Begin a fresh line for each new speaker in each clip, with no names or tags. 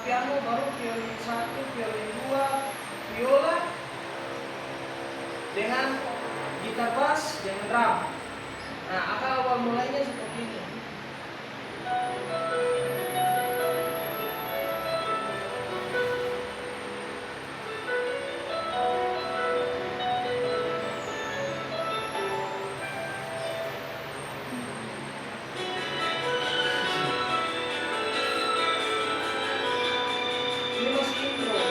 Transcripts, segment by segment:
piano, baru violin 1, violin 2, viola dengan gitar bass dengan drum. Nah, akal awal mulainya seperti ini. Ini masih intro.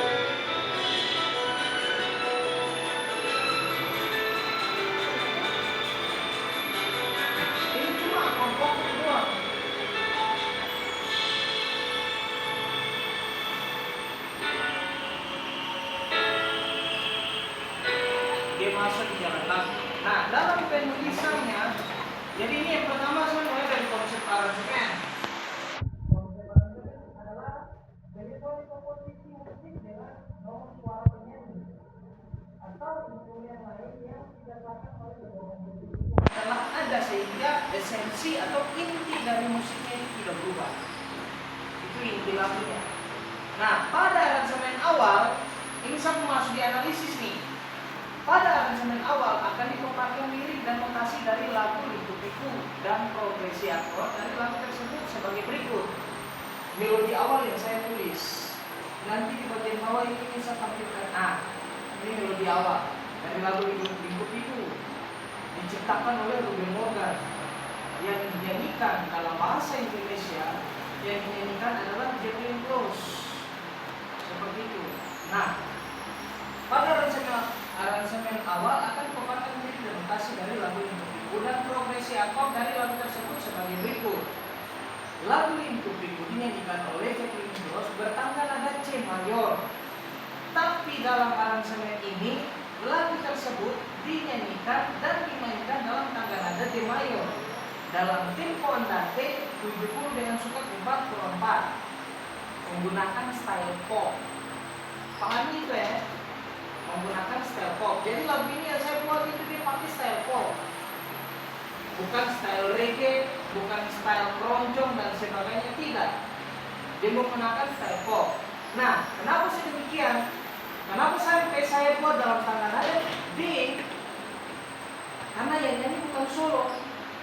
Ini cuma akord pokok doang. Dia masuk di jalan lagu. Nah, dalam penulisannya, jadi ini yang pertama saya mulai dari konsep aransemen. Konsep aransemen adalah bagaimana komposisi musik dengan nomor suara penyanyi atau instrumen lain yang didasarkan oleh sebuah komposisi yang telah ada sehingga esensi atau inti dari musiknya itu tidak berubah. Itu inti lagunya. Nah, pada aransemen awal ini saya masuk di analisis nih. Pada aransemen awal akan dipaparkan lirik dan notasi dari lagu liku-liku dan progresi akord dari lagu tersebut sebagai berikut. Melodi awal yang saya tulis. Nanti di bagian bawah ini saya tampilkan. Ini melodi awal dari lagu liku-liku diciptakan oleh Ruben Morgan yang dinyanyikan dalam bahasa Indonesia. Yang dinyanyikan adalah Jacqueline Close. Seperti itu. Nah, pada aransemen awal akan dipaparkan lirik dan notasi dari lagu liku-liku dan progresi akord dari lagu tersebut sebagai berikut. Lagu liku-liku dinyanyikan oleh Jacqueline Close bertangga nada C mayor. Tapi dalam aransemen ini lagu tersebut dinyanyikan dan dimainkan dalam tangga nada D mayor dalam tempo andante 70 dengan sukat 4/4 menggunakan style pop. Pahami itu ya? Menggunakan style pop. Jadi lagu ini yang saya buat itu dia pakai style pop, bukan style reggae, bukan style keroncong dan sebagainya, tidak. Dia menggunakan style pop. Nah, kenapa saya demikian? Kenapa sampai saya buat dalam tangga nada D? Karena yang nyanyi bukan solo.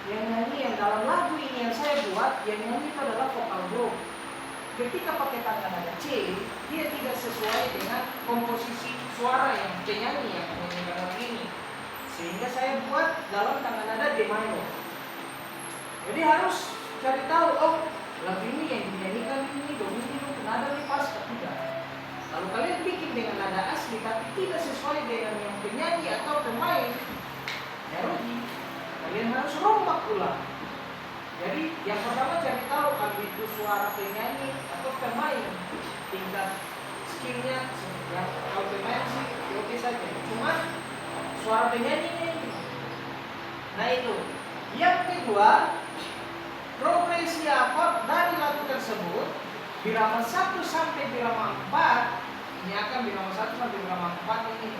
Yang nyanyi yang dalam lagu ini yang saya buat, yang nyanyi itu adalah vokal group. Ketika pakai tangga nada C, dia tidak sesuai dengan komposisi suara yang penyanyi yang menyanyikan lagu ini. Sehingga saya buat dalam tangga nada D mayor. Jadi harus cari tahu, oh lagu ini yang dinyanyikan ini do ini nada ini pas atau tidak. Lalu kalian bikin dengan nada asli tapi tidak sesuai dengan yang penyanyi atau pemain, ya rugi. Kalian harus rombak ulang. Jadi yang pertama cari tahu kalau itu suara penyanyi atau pemain, tingkat skillnya. Ya, kalau pemain sih oke saja. Cuma suara penyanyi ini. Nah itu. Yang kedua, progresi akord dari lagu tersebut birama 1 sampai birama 4. Ini akan birama 1 sampai birama 4 ini.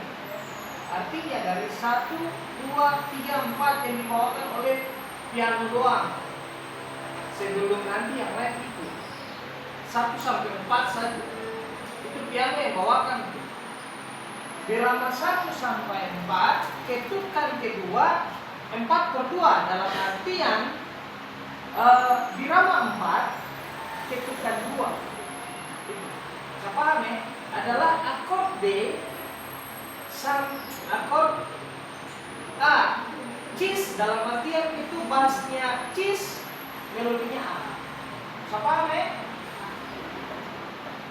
Artinya dari 1, 2, 3, 4 yang dibawakan oleh piano doang. Sebelum nanti yang lain itu 1 sampai 4 saja. Itu piano yang bawakan. Birama 1 sampai 4, ketukan kedua 4/2 dalam artian birama 4 ketukan 2. Saya paham ya? Adalah akord D akord A. Cis dalam artian itu bassnya cis, melodinya A. Saya paham ya?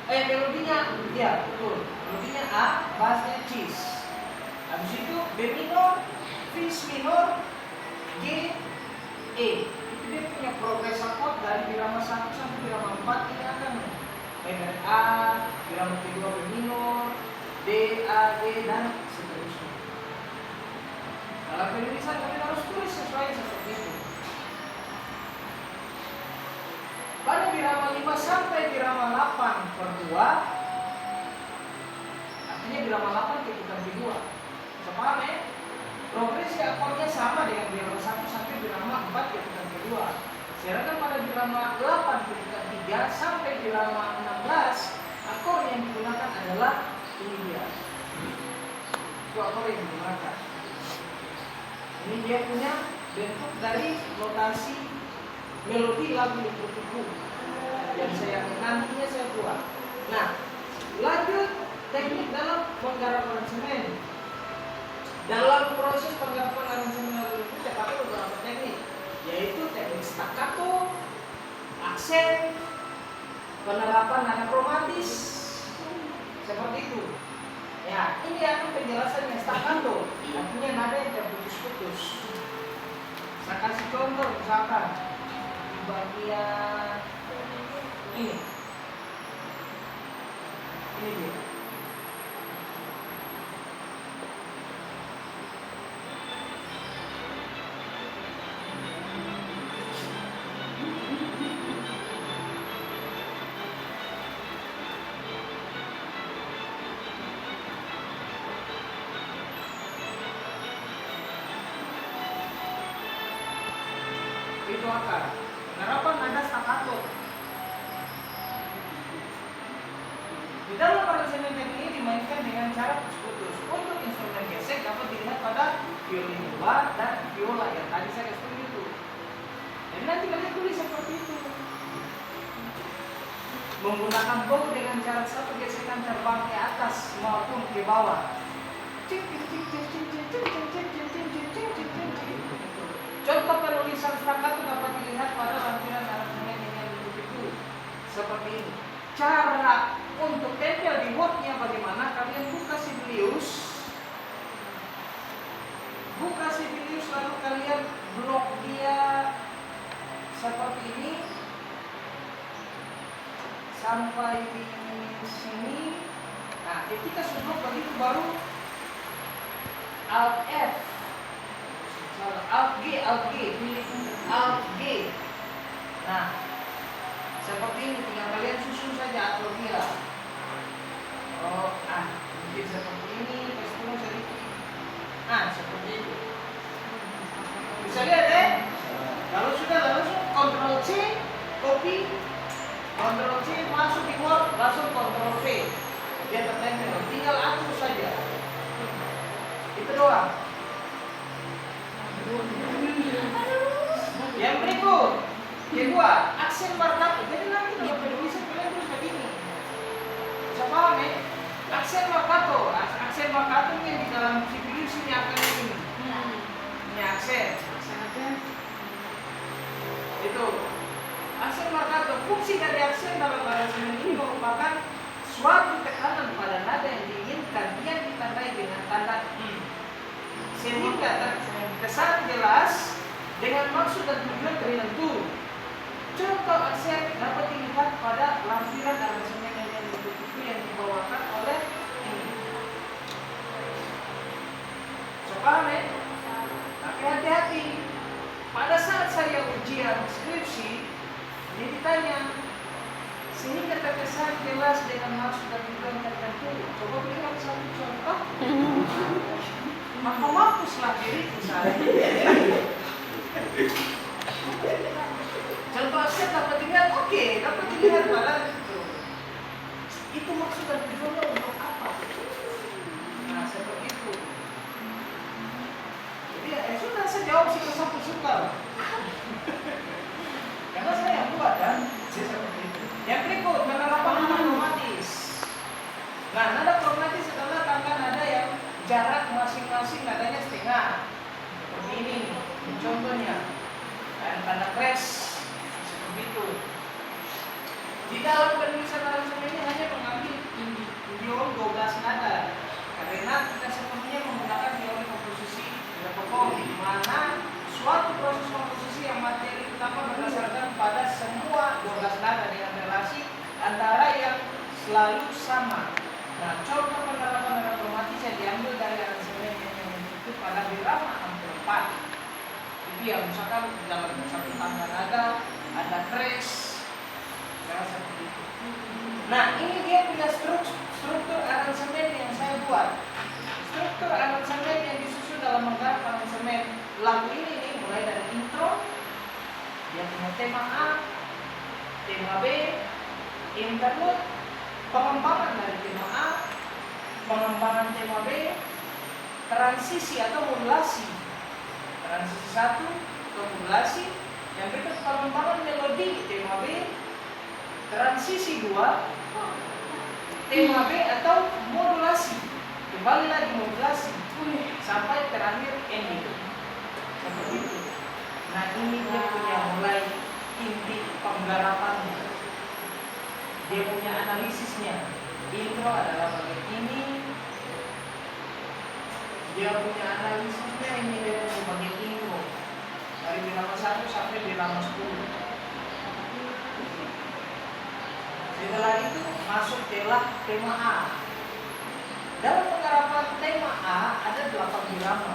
Melodinya, ya betul. Melodinya A, bassnya cis. Habis itu B minor, Fis minor, G, E. Itu dia punya progres akord dari birama 1 sampai birama 4 ini akan dari A, birama kedua B minor, D, A, D, dan seterusnya. Dalam penulisan kalian harus tulis sesuai seperti itu. Pada birama 5 sampai birama 8/2, artinya birama 8 ketukan kedua. Sepaham ya? Progresi akordnya sama dengan birama 1 sampai birama 4 ketukan kedua. Sedangkan pada birama 8 ketukan 3 sampai birama 16 adalah ini dia. Itu akor yang digunakan. Ini dia punya bentuk dari notasi melodi lagu Liturgiku yang nantinya saya buat. Nah, lanjut teknik dalam penggarap aransemen. Dalam proses penggarapan aransemen lagu itu saya pakai beberapa teknik, yaitu teknik staccato, aksen, penerapan nada kromatis, seperti itu. Ya, ini akan penjelasannya staccato, artinya nada yang terputus-putus. Saya kasih contoh misalkan di bagian ini dia. Itu akar. Penerapan nada staccato. Di dalam aransemen teknik ini dimainkan dengan cara putus-putus. Untuk instrumen gesek dapat dilihat pada violin dua dan viola yang tadi saya kasih itu. Dan nanti kalian tulis seperti itu. Menggunakan bow dengan cara satu gesekan terbang ke atas maupun ke bawah. Contoh penulisan staccato dapat dilihat pada lampiran aransemen yang itu seperti ini. Cara untuk tempel di wordnya bagaimana? Kalian buka Sibelius, lalu kalian blok dia seperti ini sampai di sini. Nah, ketika sudah begitu baru Alt F, Alt G. Nah, seperti ini, tinggal kalian susun saja atau dia. Mungkin seperti ini, kasih sedikit. Seperti itu. Bisa lihat Kalau sudah langsung Ctrl C, copy, Ctrl C masuk di Word, langsung Ctrl V. Dia tertempel. Tinggal atur saja. Itu doang. Yang berikut, kedua, aksen markato. Jadi nanti dalam penulisan kalian terus begini. Bisa paham ya? Aksen markato yang di dalam Sibelius ini akan ini. Ini aksen. Itu. Aksen markato. Fungsi dari aksen dalam aransemen ini merupakan suatu tekanan pada nada yang diinginkan yang ditandai dengan tanda sehingga terkesan jelas dengan maksud dan tujuan tertentu. Contoh aksen dapat dilihat pada lampiran aransemen yang itu yang dibawakan oleh ini. Paham ya? Tapi hati-hati. Pada saat saya ujian skripsi, ini ditanya sehingga terkesan jelas dengan maksud dan tujuan tertentu. Coba berikan satu contoh. Maka mampuslah diriku saya. Contoh aksen dapat dilihat, dapat dilihat pada itu maksud dan tujuannya untuk apa? Nah, seperti itu. Jadi sudah saya jawab sih ke satu suka. Karena saya yang buat kan. Seperti itu. Yang berikut, penerapan nada kromatis. Nah, nada kromatis adalah tangga nada yang jarak masing-masing nadanya setengah. Seperti ini. Contohnya, tanda crash. Seperti itu. Di dalam penulisan aransemen ini hanya mengambil idiom 12 nada. Karena kita sepenuhnya menggunakan teori komposisi Graphophone, di mana suatu proses komposisi yang materi utama berdasarkan pada semua 12 nada dengan relasi antara yang selalu sama. Nah, contoh penerapan nada kromatis yang diambil dari aransemen yang itu pada birama 64. Jadi ya, misalkan dalam satu tangga nada ada crash, seperti itu. Nah, ini dia punya struktur aransemen yang saya buat. Struktur aransemen yang disusun dalam menggarap aransemen lagu ini mulai dari intro, dia punya tema A, tema B, interlude, pengembangan dari tema A, transisi atau modulasi. Transisi 1 atau modulasi. Yang berikut pengembangan melodi tema B. Transisi 2 tema B atau modulasi. Kembali lagi modulasi sampai terakhir ending. Seperti itu. Nah, ini dia punya mulai inti penggarapannya. Dia punya analisisnya. Intro adalah bagian ini. Dia punya analisisnya, ini dia punya bagian intro. Dari birama 1 sampai birama 10. Setelah itu masuk tema A. Dalam penggarapan tema A ada 8 birama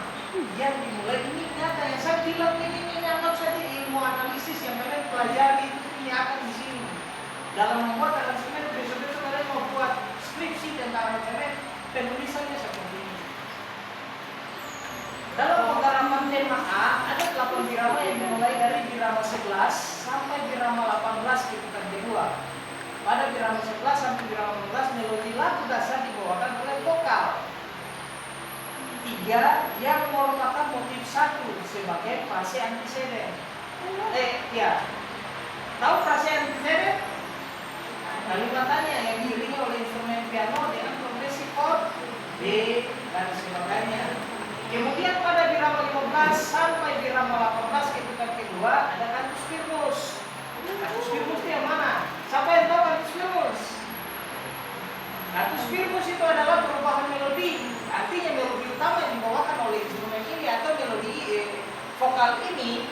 yang dimulai. Ini nyata yang saya bilang ini anggap saja ilmu analisis yang kalian pelajari ini akan di sini. Dalam membuat aransemen, besok-besok kalian mau buat skripsi tentang aransemen, penulisannya seperti ini. Dalam penggarapan tema A ada 8 birama yang dimulai dari birama 11 sampai birama 18 ketika kedua. Pada birama 11 sampai birama 18 melodi lagu dasar dibawakan oleh vokal. 3 yang merupakan motif 1 sebagai frase antiseden. Tahu frase antiseden? Kalimatannya yang diiringi oleh instrumen piano dengan progresi chord B dan sebagainya. Kemudian pada birama 15 sampai birama 18 ketika kedua ada cantus firmus. Cantus firmus itu yang mana? Siapa yang tahu cantus firmus? Cantus firmus itu adalah perubahan melodi. Artinya melodi utama yang dibawakan oleh instrumen ini atau melodi vokal ini